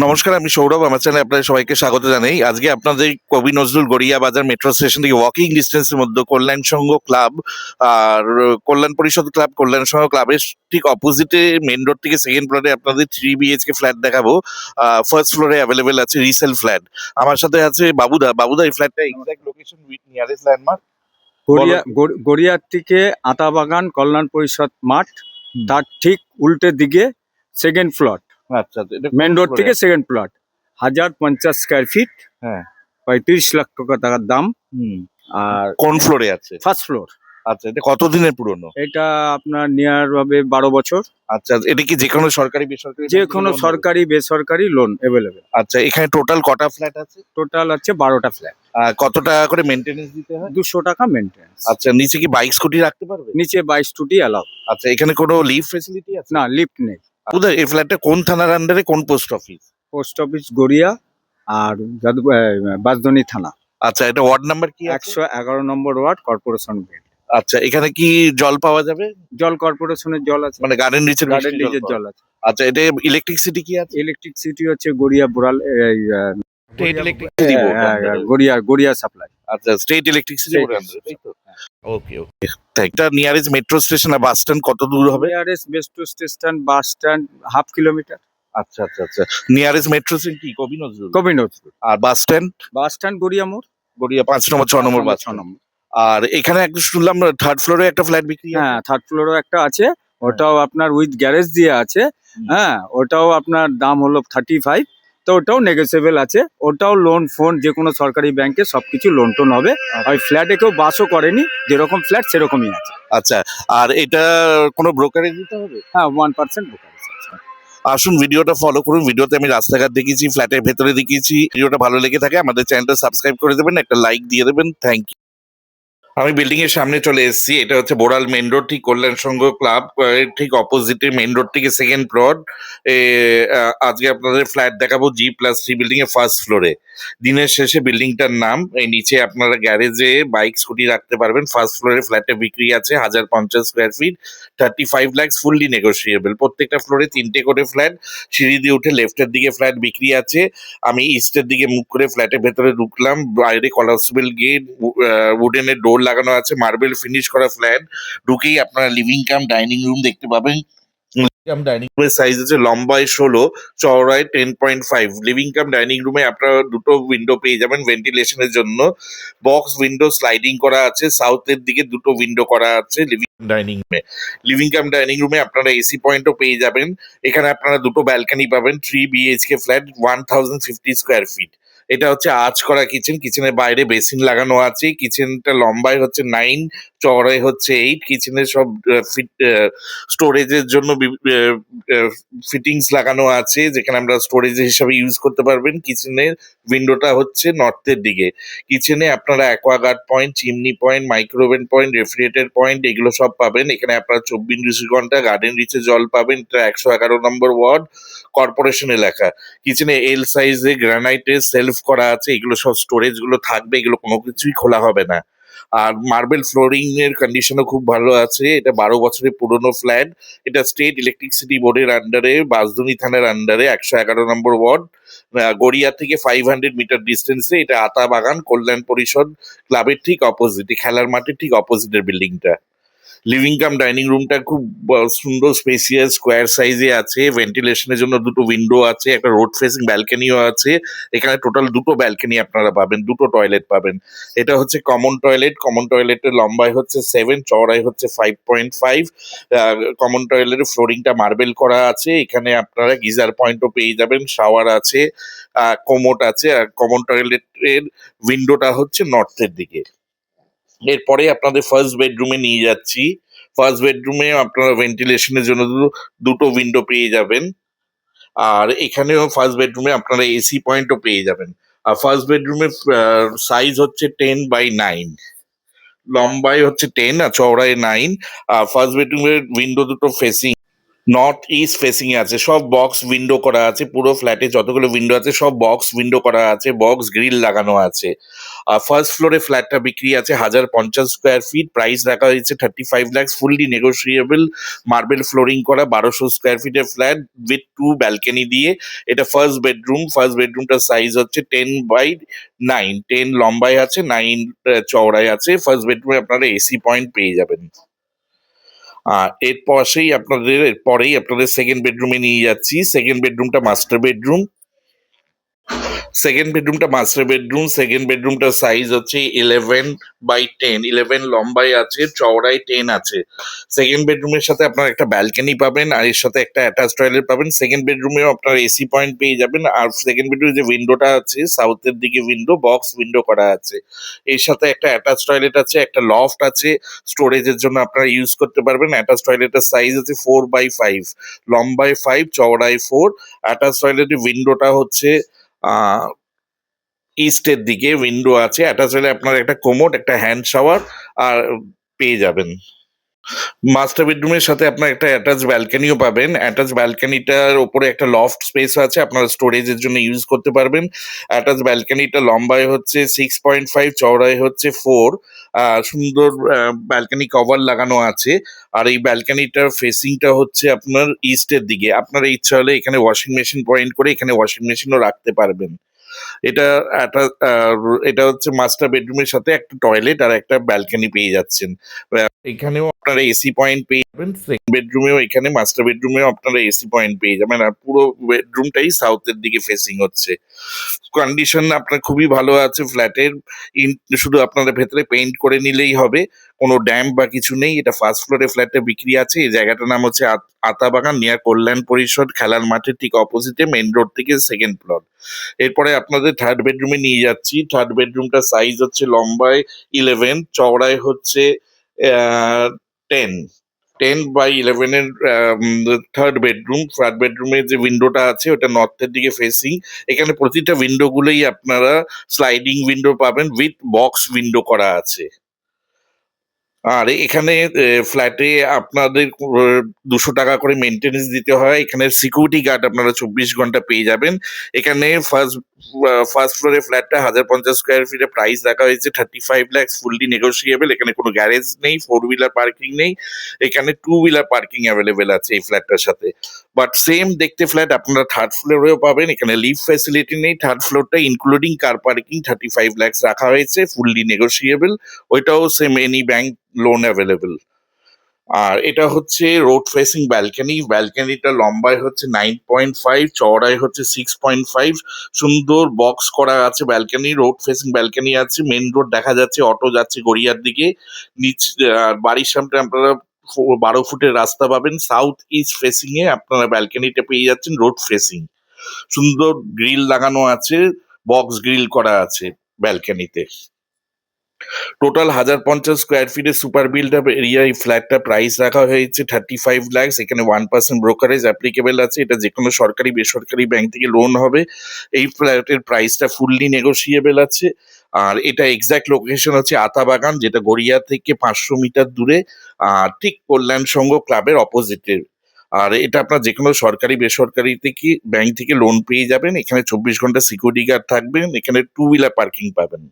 নমস্কার, আমি সৌরভ। আমার চ্যানেলে আপনাদের সবাইকে স্বাগত জানাই। আজকে আপনাদের কবি নজরুল গড়িয়া বাজার মেট্রো স্টেশন থেকে ওয়াকিং ডিস্টেন্সের মধ্যে কল্যাণ সংঘ ক্লাব আর কল্যাণ পরিষদ ক্লাব, কল্যাণ সংঘ ক্লাবের ঠিক অপোজিটে মেন রোড থেকে সেকেন্ড ফ্লোরে আপনাদের 3 BHK ফ্ল্যাট দেখাবো। ফার্স্ট ফ্লোরে অ্যাভেলেবেল আছে রিসেল ফ্ল্যাট। আমার সাথে আছে বাবুদা। বাবুদা, এই ফ্ল্যাটটা exact location with nearest landmark. গড়িয়ার থেকে আতাবাগান কল্যাণ পরিষদ মাঠ, হুম। তার ঠিক উল্টে দিকে সেকেন্ড প্লট, আচ্ছা, এটা মেন রোড থেকে সেকেন্ড প্লট, 1050 স্কোয়ার ফিট, হ্যাঁ। 35 লাখ টাকার দাম। হুম। আর কোন ফ্লোরে আছে? First floor. আচ্ছা, এটা কতদিনের পুরনো? এটা আপনার নিয়ার হবে 12 বছর। আচ্ছা, এটা কি যে কোনো সরকারি বেসরকারি? যে কোনো সরকারি বেসরকারি লোন অ্যাভেলেবেল। আচ্ছা, এখানে টোটাল কটা ফ্ল্যাট আছে? টোটাল আছে 12টা ফ্ল্যাট। কত টাকা করে মেনটেনেন্স দিতে হয়? 200 টাকা মেনটেন্স। আচ্ছা, নিচে কি বাইক স্কুটি রাখতে পারবে? নিচে 22 অ্যালাউ। আচ্ছা, এখানে কোনো লিফট ফেসিলিটি আছে? না, লিফট নেই। কোথায় এই ফ্ল্যাটটা? কোন থানার আন্ডারে, কোন post office? Post office Garia আর বাঁশদ্রোণী থানা। আচ্ছা, এটা ওয়ার্ড নাম্বার কি আছে? 111 নম্বর ওয়ার্ড, কর্পোরেশন গেট। আচ্ছা, এখানে কি জল পাওয়া যাবে? জল কর্পোরেশনের জল আছে, মানে গার্ডেন রিচের গার্ডেন মিষ্টি লিজের জল জল পাওয়া আছে। যায়? আচ্ছা, এটা ইলেকট্রিসিটি কি আছে? ইলেকট্রিসিটি হচ্ছে Garia Boral, state electricity board আন্ডারে। গড়িয়া সাপ্লাই। আচ্ছা, স্টেট ইলেকট্রিসিটি বোর্ড আন্ডারে, তাই তো? ওকে ওকে। এটা নিয়ারেস্ট মেট্রো স্টেশন আর বাস স্ট্যান্ড কত দূর হবে? Nearest metro station bus stand 1/2 kilometre. আচ্ছা আচ্ছা আচ্ছা। নিয়ারেস্ট মেট্রো স্টেশন কি কবি নজরুল? কবি নজরুল। আর bus stand? Bus stand Garia মোড়। গড়িয়া 5 নম্বর 6 নম্বর বাস 6 স্ট্যান্ড। নম্বর। আর এখানে একটা শুনলাম থার্ড ফ্লোরে একটা ফ্ল্যাট বিক্রি আছে। হ্যাঁ, থার্ড ফ্লোরও একটা আছে, ওটাও আপনার উইথ গ্যারেজ দিয়ে আছে। হ্যাঁ, ওটাও আপনার দাম হলো 35, তো ওটাও নেগোসিয়েবল আছে। ওটাও লোন ফোন যে কোনো সরকারি ব্যাংকে সবকিছু লোন টোন হবে। ওই ফ্ল্যাটে কেউ বাসও করেনি, যেরকম ফ্ল্যাট সেরকমই আছে। আচ্ছা, আর এটা কোনো ব্রোকারেজ দিতে হবে? হ্যাঁ, 1% ব্রোকারেজ আছে। আসুন, ভিডিওটা ফলো করুন। ভিডিওতে আমি রাস্তাঘাট দেখিয়েছি, ফ্ল্যাটের ভেতরে দেখিয়েছি। ভিডিওটা ভালো লেগে থাকে আমাদের চ্যানেলটা সাবস্ক্রাইব করে দেবেন, একটা লাইক দিয়ে দেবেন। Thank you. আমি বিল্ডিং এর সামনে চলে এসেছি। এটা হচ্ছে বোড়াল মেন রোড, ঠিক কল্যাণ সংঘ ক্লাব ঠিক অপোজিটে মেন রোড থেকে সেকেন্ড ফ্লোর। আজকে আপনাদের ফ্ল্যাট দেখাবো G+3 বিল্ডিং এর ফার্স্ট ফ্লোরে। দিনের শেষে বিল্ডিংটার নাম। এই নিচে আপনারা গ্যারেজে বাইক স্কুটি রাখতে পারবেন। ফার্স্ট ফ্লোরে ফ্ল্যাটে বিক্রি আছে 1050 square feet, 35 lakh, fully negotiable. প্রত্যেকটা ফ্লোরে 3টে করে ফ্ল্যাট। সিঁড়ি দিয়ে উঠে লেফটের দিকে ফ্ল্যাট বিক্রি আছে। আমি ইস্টের দিকে মুখ করে ফ্ল্যাটের ভেতরে ঢুকলাম। বাইরে কলাপসিবল গেট, উডেনের ডোর লাগানো আছে, মার্বেল ফিনিশ করা ফ্ল্যাট। ঢুকেই আপনারা লিভিং কাম ডাইনিং রুম দেখতে পাবেন। ডাইনিং রুমের সাইজ আছে লম্বায় 16, চওড়ায় 10.5। লিভিং কাম ডাইনিং রুমে আপনারা দুটো উইন্ডো পেয়ে যাবেন ভেন্টিলেশনের জন্য। বক্স উইন্ডো স্লাইডিং করা আছে, সাউথের দিকে দুটো উইন্ডো করা আছে লিভিং ডাইনিং রুমে। লিভিং কাম ডাইনিং রুমে আপনারা এসি পয়েন্টও পেয়ে যাবেন। এখানে আপনারা দুটো ব্যালকনি পাবেন। 3 BHK ফ্ল্যাট, 1050 স্কোয়ার ফিট। এটা হচ্ছে আঁচ করা কিচেন। কিচেনের বাইরে বেসিন লাগানো আছে। কিচেনটা লম্বায় হচ্ছে 9, চওড়ায় হচ্ছে 8। কিচেনের সব স্টোরেজের জন্য ফিটিংস লাগানো আছে, যেখানে আমরা স্টোরেজ হিসাবে ইউজ করতে পারবেন। কিচেনের উইন্ডোটা হচ্ছে নর্থের দিকে। কিচেনে আপনারা Aquaguard point, chimney point, micro oven point, refrigerator point এগুলো সব পাবেন। এখানে আপনারা 24 ঘন্টা গার্ডেন রিচে জল পাবেন। এটা 111 নম্বর ওয়ার্ড, কর্পোরেশন এলাকা। কিচেনে এল সাইজে গ্রানাইটের সেলফ করা আছে। এগুলো সব স্টোরেজ গুলো থাকবে, এগুলো কোনো কিছুই খোলা হবে না। আর মার্বেল ফ্লোরিং এর কন্ডিশনও খুব ভালো আছে। এটা 12 বছরের পুরনো ফ্ল্যাট। এটা স্টেট ইলেকট্রিসিটি বোর্ডের আন্ডারে, বাঁশদ্রোণী থানার আন্ডারে, 111 নম্বর ওয়ার্ড। গড়িয়া থেকে 500 মিটার ডিস্টেন্সে। এটা আতাবাগান কল্যাণ পরিষদ ক্লাবের ঠিক অপোজিটে, খেলার মাঠের ঠিক অপোজিটের বিল্ডিংটা। লিভিং কাম ডাইনিং রুমটা খুব সুন্দর স্পেসিয়াস স্কোয়ার সাইজে আছে। ভেন্টিলেশনের জন্য দুটো উইন্ডো আছে, একটা রোড ফেসিং ব্যালকনিও আছে। এখানে টোটাল দুটো ব্যালকনি আপনারা পাবেন, দুটো টয়লেট পাবেন। এটা হচ্ছে কমন টয়লেট। কমন টয়লেটের লম্বায় হচ্ছে 7, চওড়ায় হচ্ছে 5.5। কমন টয়লেটের ফ্লোরিংটা মার্বেল করা আছে। এখানে আপনারা গিজার পয়েন্টও পেয়ে যাবেন, শাওয়ার আছে, কোমোট আছে। আর কমন টয়লেটের উইন্ডোটা হচ্ছে নর্থের দিকে। এরপরে আপনাদের ফার্স্ট বেডরুমে নিয়ে যাচ্ছি। ফার্স্ট বেডরুমে আপনারা ভেন্টিলেশনের জন্য দুটো উইন্ডো পেয়ে যাবেন। আর এখানেও ফার্স্ট বেডরুমে আপনারা এসি পয়েন্টও পেয়ে যাবেন। আর ফার্স্ট বেডরুমের সাইজ হচ্ছে 10/9, লম্বায় হচ্ছে 10 আর চওড়ায় 9। আর ফার্স্ট বেডরুমের উইন্ডো দুটো ফেসিং নর্থ ইস্ট ফেসিং এ আছে, সব বক্স উইন্ডো করা আছে, পুরো ফ্ল্যাটে যতগুলো উইন্ডো আছে সব বক্স উইন্ডো করা আছে, বক্স গ্রিল লাগানো আছে। আর ফার্স্ট ফ্লোরে ফ্ল্যাটটা বিক্রি আছে 1050 স্কোয়ার ফিট, প্রাইস রাখা হয়েছে 35 lakh, fully negotiable, marble flooring করা, 1200 স্কোয়ার ফিটের ফ্ল্যাট উইথ 2 ব্যালকনি দিয়ে। এটা ফার্স্ট বেডরুমটার সাইজ হচ্ছে 10 বাই 9, 10 লম্বায় আছে, 9 চওড়ায় আছে। ফার্স্ট বেডরুমে আপনারা এসি পয়েন্ট পেয়ে যাবেন। এর পরেই আপনাদের সেকেন্ড বেডরুমে নিয়ে যাচ্ছি। সেকেন্ড বেডরুমটার সাইজ হচ্ছে 11 বাই 10, 11 লম্বায় আছে, চওড়ায় 10 আছে। সেকেন্ড বেডরুমের সাথে আপনার একটা ব্যালকনি পাবেন, আর এর সাথে একটা অ্যাটাচ টয়লেট পাবেন। সেকেন্ড বেডরুমেও আপনার এসি পয়েন্ট পেয়ে যাবেন। আর সেকেন্ড বেডরুমে যে উইন্ডোটা আছে, সাউথের দিকে উইন্ডো, বক্স উইন্ডো করা আছে। এর সাথে একটা অ্যাটাচ টয়লেট আছে, একটা লফট আছে, স্টোরেজের জন্য আপনারা ইউজ করতে পারবেন। অ্যাটাচ টয়লেটের সাইজ হচ্ছে 4 বাই 5, লম্বায় 5, চওড়ায় 4। অ্যাটাচ টয়লেটের উইন্ডোটা হচ্ছে আহ ইস্টের দিকে উইন্ডো আছে। অ্যাটাচ হলে আপনার একটা কোমোড, একটা হ্যান্ড শাওয়ার আর পেয়ে যাবেন। মাস্টার বেডরুমের সাথে আপনার একটা অ্যাটাচ ব্যালকনিও পাবেন। অ্যাটাচ ব্যালকনিটার ওপরে একটা লফট স্পেস আছে, আপনারা স্টোরেজের জন্য ইউজ করতে পারবেন। অ্যাটাচ ব্যালকনিটা লম্বায় হচ্ছে 6.5, চওড়ায় হচ্ছে 4। সুন্দর ব্যালকনি কভার লাগানো আছে। আর এই ব্যালকনিটার ফেসিংটা হচ্ছে আপনার ইস্টের দিকে। আপনার ইচ্ছা হলে এখানে ওয়াশিং মেশিন পয়েন্ট করে এখানে ওয়াশিং মেশিনও রাখতে পারবেন। এটা একটা এটা হচ্ছে মাস্টার বেডরুমের সাথে একটা টয়লেট আর একটা ব্যালকনি পেয়ে যাচ্ছেন। এখানেও আপনারা এসি পয়েন্ট পেয়ে যাবেন। সেকেন্ড বেডরুমেও, এখানে মাস্টার বেডরুমেও আপনারা এসি পয়েন্ট পেয়ে যাবেন। আর পুরো বেডরুমটাই সাউথের দিকে ফেসিং হচ্ছে। কন্ডিশন আপনার খুবই ভালো আছে ফ্ল্যাটের। শুধু আপনারা ভেতরে পেইন্ট করে নিলেই হবে, কোনো ড্যাম্প বা কিছু নেই। এটা ফার্স্ট ফ্লোরে ফ্ল্যাটটা বিক্রি আছে। এই জায়গাটার নাম হচ্ছে আতাবাগান, নিয়ার কল্যাণ পরিষদ, খেলার মাঠের ঠিক অপোজিটে, মেইন রোড থেকে সেকেন্ড ফ্লোর। এরপরে আপনাদের থার্ড বেডরুমে নিয়ে যাচ্ছি। থার্ড বেডরুমটার সাইজ হচ্ছে লম্বায় 11, চওড়ায় হচ্ছে 10, 10 বাই 11 এর থার্ড বেডরুমের যে উইন্ডোটা আছে ওটা নর্থের দিকে ফেসিং। এখানে প্রতিটা উইন্ডো গুলোই আপনারা স্লাইডিং উইন্ডো পাবেন, উইথ বক্স উইন্ডো করা আছে। আর এখানে ফ্ল্যাটে আপনাদের 200 টাকা করে মেনটেনেন্স দিতে হয়। এখানে সিকিউরিটি গার্ড আপনারা 24 ঘন্টা পেয়ে যাবেন। এখানে ফার্স্ট ফ্লোরে ফ্ল্যাটটা 1050 স্কোয়ার ফিটে প্রাইস রাখা হয়েছে 35 লাখ, ফুললি নেগোসিয়েবল। এখানে কোনো গ্যারেজ নেই, 4 হুইলার পার্কিং নেই। এখানে 2 হুইলার পার্কিং অ্যাভেলেবেল আছে এই ফ্ল্যাটটার সাথে। বাট সেম দেখতে ফ্ল্যাট আপনারা থার্ড ফ্লোরেও পাবেন। এখানে লিফট ফ্যাসিলিটি নেই। থার্ড ফ্লোরটা ইনক্লুডিং কার পার্কিং 35 লাখ রাখা হয়েছে, ফুললি নেগোসিয়েবল। ওইটাও same, any bank loan available. আর এটা হচ্ছে রোড ফেসিং ব্যালকনি। ব্যালকনিটা লম্বায় হচ্ছে 9.5, চওড়ায় হচ্ছে 6.5। সুন্দর বক্স করা আছে ব্যালকনি, রোড ফেসিং ব্যালকনি আছে। মেন রোড দেখা যাচ্ছে, অটো যাচ্ছে গড়িয়ার দিকে। নিচ আর বাড়ির সামনে আপনারা 12 ফুটের রাস্তা পাবেন। সাউথ ইস্ট ফেসিং এ আপনারা ব্যালকনিটা পেয়ে যাচ্ছেন, রোড ফেসিং। সুন্দর গ্রিল লাগানো আছে, বক্স গ্রিল করা আছে ব্যালকনিতে। টোটাল 1050 স্কোয়ার ফিটের সুপার বিল্ড আপ এরিয়া এই ফ্ল্যাটটা প্রাইস রাখা হয়েছে 35 লাখ। এখানে 1% ব্রোকারেজ অ্যাপ্লিকেবল আছে। এটা যে কোনো সরকারি বেসরকারি ব্যাংক থেকে লোন হবে। এই ফ্ল্যাটের প্রাইসটা ফুললি নেগোসিয়েবল আছে। আর এটা এক্সাক্ট লোকেশন হচ্ছে আতাবাগান, যেটা গড়িয়া থেকে 500 মিটার দূরে, ঠিক কল্যাণ সংঘ ক্লাবের অপোজিটে। আর এটা আপনার যে কোনো সরকারি বেসরকারি থেকে ব্যাংক থেকে লোন পেয়ে যাবেন। এখানে 24 ঘন্টা সিকিউরিটি গার্ড থাকবেন। এখানে 2 হুইলার পার্কিং পাবেন।